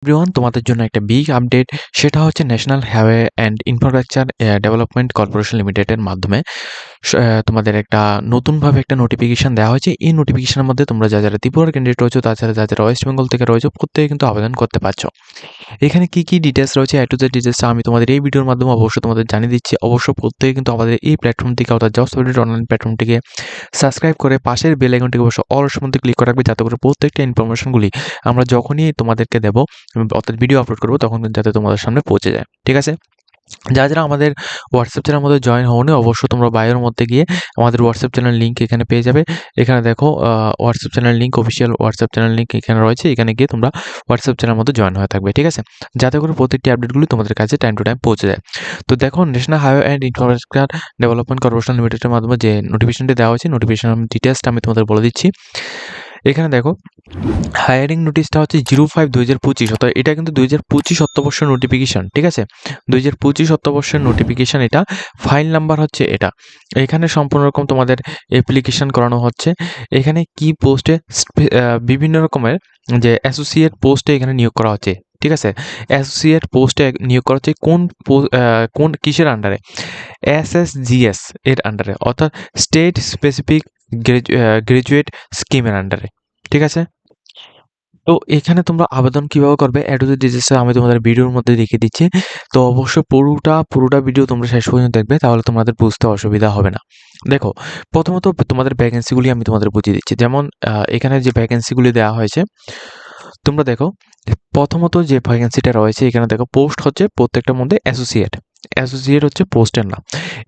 Everyone, তোমাদের জন্য একটা বিগ আপডেট। সেটা হচ্ছে national highway and infrastructure development corporation লিমিটেডের মাধ্যমে তোমাদের একটা নতুনভাবে একটা নোটিফিকেশন দেওয়া হয়েছে। এই নোটিফিকেশনের মধ্যে তোমরা যারা ত্রিপুরার ক্যান্ডিডেট রয়েছে, তাছাড়া যারা ওয়েস্ট বেঙ্গল থেকে রয়েছে, প্রত্যেকে কিন্তু আবেদন করতে পারছো। এখানে কি ডিটেলস রয়েছে, টু জেড ডিটেলসটা আমি তোমাদের এই ভিডিওর মাধ্যমে অবশ্যই তোমাদের জানিয়ে দিচ্ছি। অবশ্য প্রত্যেকে কিন্তু আমাদের এই প্ল্যাটফর্মটিকে, অর্থাৎ জবস আপডেট অনলাইন প্ল্যাটফর্মটিকে সাবস্ক্রাইব করে পাশের বেল আইকনটিকে অবশ্যই অল মধ্যে ক্লিক করে রাখবে, যাতে করে প্রত্যেকটা ইনফরমেশনগুলি আমরা যখনই তোমাদেরকে দেবো, অর্থাৎ ভিডিও আপলোড করবো, তখন যাতে তোমাদের সামনে পৌঁছে যায়। ঠিক আছে? যারা আমাদের হোয়াটসঅ্যাপ চ্যানেলের মধ্যে জয়েন হওনি, অবশ্যই তোমরা বায়োর মধ্যে গিয়ে আমাদের হোয়াটসঅ্যাপ চ্যানেল লিঙ্ক এখানে পেয়ে যাবে। এখানে দেখো WhatsApp channel link, official WhatsApp channel link এখানে রয়েছে। এখানে গিয়ে তোমরা হোয়াটসঅ্যাপ চ্যানেলের মধ্যে জয়েন হয়ে থাকবে। ঠিক আছে? যাতে করে প্রত্যেকটি আপডেটগুলি তোমাদের কাছে টাইম টু টাইম পৌঁছে যায়। তো দেখো, national highway and infrastructure development corporation লিমিটেডের মাধ্যমে যে নোটিফিকেশনটি দেওয়া হয়েছে, নোটিফিকেশন ডিটেলসটা আমি তোমাদের বলে দিচ্ছি। এখানে দেখো, হায়ারিং নোটিশটা হচ্ছে 05/2025, অর্থাৎ এটা কিন্তু 2025 অর্থবর্ষের নোটিফিকেশন। ঠিক আছে? 2025 অর্থবর্ষের নোটিফিকেশন এটা। ফাইল নাম্বার হচ্ছে এটা। এখানে সম্পূর্ণ রকম তোমাদের অ্যাপ্লিকেশন করানো হচ্ছে। এখানে কি পোস্টে বিভিন্ন রকমের যে অ্যাসোসিয়েট পোস্টে এখানে নিয়োগ করা হচ্ছে। ঠিক আছে? অ্যাসোসিয়েট পোস্টে নিয়োগ করা হচ্ছে কোন কিসের আন্ডারে? SSGS এর আন্ডারে, অর্থাৎ স্টেট স্পেসিফিক গ্রাজুয়েট স্কিমের আন্ডারে। ঠিক আছে? তো এখানে তোমরা আবেদন কিভাবে করবে, টু জেড ডিটেইলস আমি তোমাদের ভিডিওর মধ্যে দেখিয়ে দিচ্ছি। তো অবশ্যই পুরোটা ভিডিও তোমরা শেষ পর্যন্ত দেখবে, তাহলে তোমাদের বুঝতে অসুবিধা হবে না। দেখো, প্রথমত তোমাদের ভ্যাকেন্সিগুলি আমি তোমাদের বুঝিয়ে দিচ্ছি। যেমন এখানে যে ভ্যাকেন্সিগুলি দেওয়া হয়েছে, তোমরা দেখো, প্রথমত যে ভ্যাকেন্সিটা রয়েছে এখানে দেখো, পোস্ট হচ্ছে প্রত্যেকটার মধ্যে অ্যাসোসিয়েট হচ্ছে পোস্টের নাম।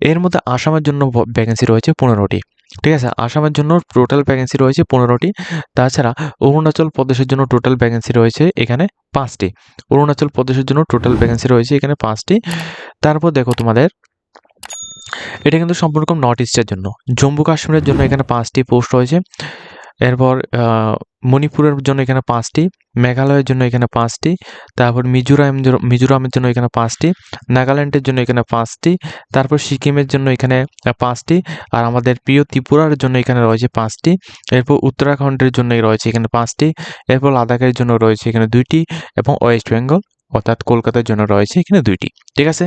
এর মধ্যে আসামের জন্য ভ্যাকেন্সি রয়েছে 15টি। ঠিক আছে? আসামের জন্য টোটাল ভ্যাকেন্সি রয়েছে 15টি। তাছাড়া অরুণাচল প্রদেশের জন্য টোটাল ভ্যাকেন্সি রয়েছে এখানে 5টি। অরুণাচল প্রদেশের জন্য টোটাল ভ্যাকেন্সি রয়েছে এখানে 5টি। তারপর দেখো, তোমাদের এটা কিন্তু সম্পূর্ণ নর্থ ইস্টের জন্য। জম্মু কাশ্মীরের জন্য এখানে 5টি পোস্ট রয়েছে। এরপর মণিপুরের জন্য এখানে 5টি, মেঘালয়ের জন্য এখানে 5টি, তারপর মিজোরামের জন্য এখানে 5টি, নাগাল্যান্ডের জন্য এখানে 5টি, তারপর সিকিমের জন্য এখানে 5টি, আর আমাদের প্রিয় ত্রিপুরার জন্য এখানে রয়েছে 5টি, এরপর উত্তরাখণ্ডের জন্য রয়েছে এখানে 5টি, এরপর লাদাখের জন্য রয়েছে এখানে 2টি, এবং ওয়েস্ট বেঙ্গল অর্থাৎ কলকাতার জন্য রয়েছে এখানে 2টি। ঠিক আছে?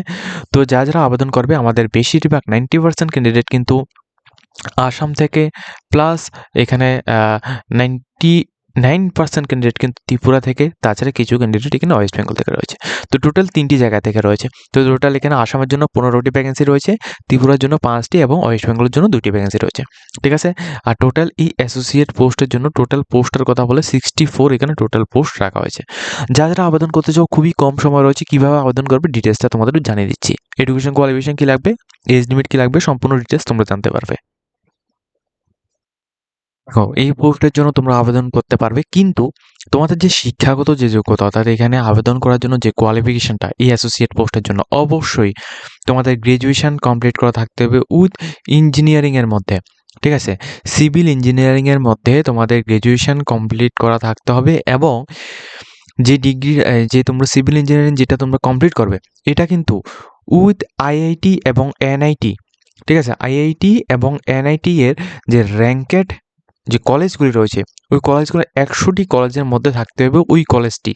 তো যারা আবেদন করবে, আমাদের বেশিরভাগ 90% ক্যান্ডিডেট কিন্তু আসাম থেকে, প্লাস এখানে 99% ক্যান্ডিডেট কিন্তু ত্রিপুরা থেকে, তাছাড়া কিছু ক্যান্ডিডেট এখানে ওয়েস্ট বেঙ্গল থেকে রয়েছে। তো টোটাল 3টি জায়গা থেকে রয়েছে। তো টোটাল এখানে আসামের জন্য 15টি ভ্যাকেন্সি রয়েছে, ত্রিপুরার জন্য 5টি, এবং ওয়েস্ট বেঙ্গলের জন্য 2টি ভ্যাকেন্সি রয়েছে। ঠিক আছে? আর টোটাল এই অ্যাসোসিয়েট পোস্টের জন্য টোটাল পোস্টের কথা বলে 64 এখানে টোটাল পোস্ট রাখা হয়েছে। যারা আবেদন করতে চাও, খুবই কম সময় রয়েছে। কিভাবে আবেদন করবে ডিটেলসটা তোমাদের জানিয়ে দিচ্ছি। এডুকেশন কোয়ালিফিকেশন কি লাগবে, এজ লিমিট কি লাগবে, সম্পূর্ণ ডিটেলস তোমরা জানতে পারবে। দেখো, এই পোস্টের জন্য তোমরা আবেদন করতে পারবে, কিন্তু তোমাদের যে শিক্ষাগত যে যোগ্যতা, অর্থাৎ এখানে আবেদন করার জন্য যে কোয়ালিফিকেশনটা, এই অ্যাসোসিয়েট পোস্টের জন্য অবশ্যই তোমাদের গ্রাজুয়েশন কমপ্লিট করা থাকতে হবে উইথ ইঞ্জিনিয়ারিং এর মধ্যে। ঠিক আছে? সিভিল ইঞ্জিনিয়ারিং এর মধ্যে তোমাদের গ্রাজুয়েশন কমপ্লিট করা থাকতে হবে, এবং যে ডিগ্রি, যে তোমরা সিভিল ইঞ্জিনিয়ারিং যেটা তোমরা কমপ্লিট করবে, এটা কিন্তু উইথ আইআইটি এবং এনআইটি। ঠিক আছে? আইআইটি এবং এনআইটি এর যে র্যাঙ্কেড যে কলেজগুলি রয়েছে, ওই কলেজগুলো 100টি কলেজের মধ্যে থাকতে হবে ওই কলেজটি,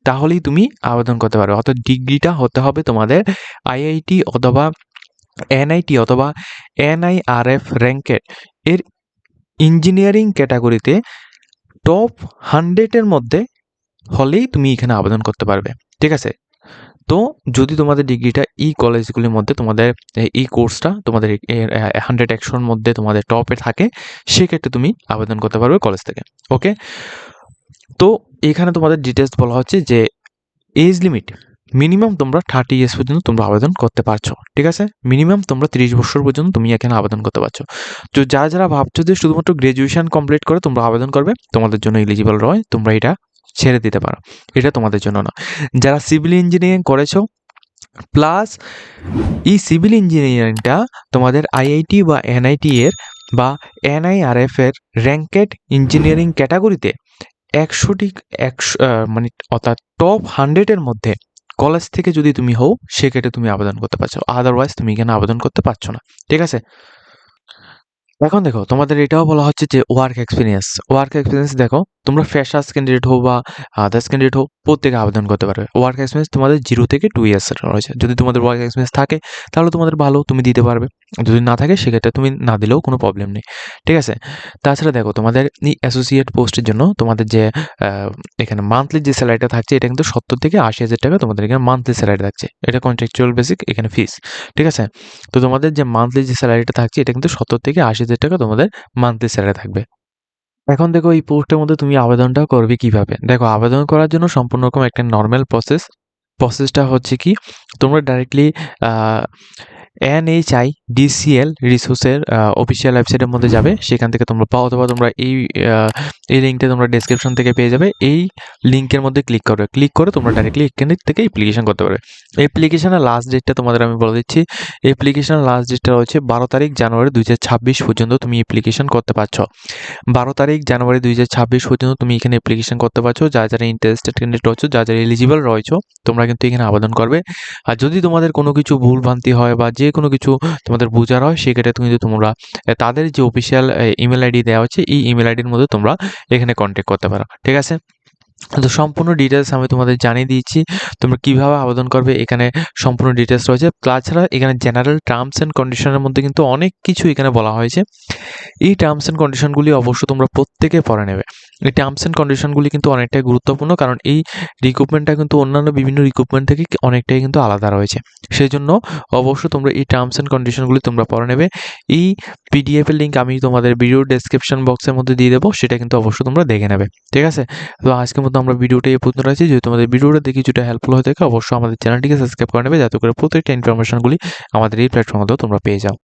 তাহলেই তুমি আবেদন করতে পারবে। অর্থাৎ ডিগ্রিটা হতে হবে তোমাদের আইআইটি অথবা এনআইটি অথবা এনআইআরএফ র্যাঙ্কেড এর ইঞ্জিনিয়ারিং ক্যাটাগরিতে টপ 100-এর মধ্যে হলেই তুমি এখানে আবেদন করতে পারবে। ঠিক আছে? তো যদি তোমাদের ডিগ্রিটা এই কলেজগুলির মধ্যে, তোমাদের এই কোর্সটা তোমাদের 100-100 মধ্যে তোমাদের টপে থাকে, সেক্ষেত্রে তুমি আবেদন করতে পারবে কলেজ থেকে। ওকে? তো এখানে তোমাদের ডিটেলস বলা হচ্ছে যে এজ লিমিট মিনিমাম তোমরা 30 ইয়ার্স পর্যন্ত তোমরা আবেদন করতে পারছো। ঠিক আছে? মিনিমাম তোমরা 30 বছর পর্যন্ত তুমি এখানে আবেদন করতে পারছো। তো যারা ভাবছো যে শুধুমাত্র গ্রাজুয়েশন কমপ্লিট করে তোমরা আবেদন করবে, তোমাদের জন্য এলিজিবল নয়, তোমরা এটা ছেড়ে দিতে পারো। এটা তোমাদের জন্য না। যারা সিভিল ইঞ্জিনিয়ারিং করেছো, প্লাস এই সিভিল ইঞ্জিনিয়ারিংটা তোমাদের আইআইটি বা এনআইটি এর বা এনআইআরএফ এর র্যাঙ্কেড ইঞ্জিনিয়ারিং ক্যাটাগরিতে 100টি মানে অর্থাৎ টপ 100-এর মধ্যে কলেজ থেকে যদি তুমি হও, সেক্ষেত্রে তুমি আবেদন করতে পারছো। আদারওয়াইজ তুমি এখানে আবেদন করতে পারছো না। ঠিক আছে? এখন দেখো, তোমাদের এটাও বলা হচ্ছে যে ওয়ার্ক এক্সপিরিয়েন্স দেখো, তোমরা ফ্রেশার্স ক্যান্ডিডেট হও বা আদার্স ক্যান্ডিডেট হও, প্রত্যেকে আবেদন করতে পারবে। ওয়ার্ক এক্সপিরিয়েন্স তোমাদের 0 থেকে 2 ইয়ার্সের রয়েছে। যদি তোমাদের ওয়ার্ক এক্সপিরিয়েন্স থাকে তাহলে তোমাদের ভালো, তুমি দিতে পারবে। যদি না থাকে সেক্ষেত্রে তুমি না দিলেও কোনো প্রবলেম নেই, ঠিক আছে? তাছাড়া দেখো, তোমাদের এই অ্যাসোসিয়েট পোস্টের জন্য তোমাদের যে এখানে মান্থলি যে স্যালারিটা থাকছে এটা কিন্তু 70 থেকে 80,000 টাকা তোমাদের এখানে মান্থলি স্যালারি থাকছে। এটা কন্ট্রাকচুয়াল বেসিক এখানে ফিস, ঠিক আছে? তো তোমাদের যে মান্থলি যে স্যালারিটা থাকছে এটা কিন্তু 70 থেকে 80,000 টাকা তোমাদের মান্থলি স্যালারি থাকবে। এখন দেখো এই পোস্টের মধ্যে তুমি আবেদনটা করবে কিভাবে? দেখো, আবেদন করার জন্য সম্পূর্ণ রকম একটা নরমাল প্রসেস। প্রসেসটা হচ্ছে কি, তোমরা ডাইরেক্টলি আ NHIDCL রিসোর্সের অফিসিয়াল ওয়েবসাইটের মধ্যে যাবে। সেখান থেকে তোমরা পাও, অথবা তোমরা আ এই লিঙ্কটা তোমরা ডেসক্রিপশন থেকে পেয়ে যাবে। এই লিঙ্কের মধ্যে ক্লিক করবে। ক্লিক করে তোমরা ডাইরেক্টলি এখান থেকে অ্যাপ্লিকেশন করতে পারবে। অ্যাপ্লিকেশনের লাস্ট ডেটটা তোমাদের আমি বলে দিচ্ছি। অ্যাপ্লিকেশনের লাস্ট ডেটটা হচ্ছে 12 তারিখ জানুয়ারি 2026 পর্যন্ত তুমি অ্যাপ্লিকেশন করতে পারছো। 12 তারিখ জানুয়ারি 2026 পর্যন্ত তুমি এখানে অ্যাপ্লিকেশন করতে পারছো। যারা ইন্টারেস্টেড ক্যান্ডিডেট রয়েছো, যারা এলিজিবল রয়েছো, তোমরা কিন্তু এখানে আবেদন করবে। আর যদি তোমাদের কোনো কিছু ভুলভ্রান্তি হয় বা যে কোনো কিছু তোমাদের বোঝার হয়, সেক্ষেত্রে কিন্তু তোমরা তাদের যে অফিসিয়াল ইমেল আইডি দেওয়া হচ্ছে, এই ইমেল আইডির মধ্যে তোমরা এখানে কন্ট্যাক্ট করতে পারো, ঠিক আছে? তো সম্পূর্ণ ডিটেলস আমি তোমাদের জানিয়ে দিয়েছি। তোমরা কিভাবে আবেদন করবে এখানে সম্পূর্ণ ডিটেলস রয়েছে। তাছাড়া এখানে জেনারেল টার্মস অ্যান্ড কন্ডিশনের মধ্যে কিন্তু অনেক কিছু এখানে বলা হয়েছে। এই টার্মস অ্যান্ড কন্ডিশনগুলি অবশ্যই তোমরা প্রত্যেকে পড়ে নেবে। এই টার্মস অ্যান্ড কন্ডিশনগুলি কিন্তু অনেকটাই গুরুত্বপূর্ণ, কারণ এই রিক্রুটমেন্টটা কিন্তু অন্যান্য বিভিন্ন রিক্রুটমেন্ট থেকে অনেকটাই কিন্তু আলাদা রয়েছে। সেজন্য অবশ্যই তোমরা এই টার্মস অ্যান্ড কন্ডিশনগুলি তোমরা পড়ে নেবে। এই পিডিএফ এর লিঙ্ক আমি তোমাদের ভিডিও ডেসক্রিপশন বক্সের মধ্যে দিয়ে দেবো, সেটা কিন্তু অবশ্যই তোমরা দেখে নেবে, ঠিক আছে? তো আজকের মতো আমরা ভিডিওটা এই পর্যন্ত রাখছি। যদি তোমাদের ভিডিওটা দেখে কিছুটা হেল্পফুল হয়ে থাকে, অবশ্যই আমাদের চ্যানেলটিকে সাবস্ক্রাইব করে নেবে, যাতে করে প্রত্যেকটা ইনফরমেশনগুলি আমাদের এই প্ল্যাটফর্মে তোমরা পেয়ে যাও।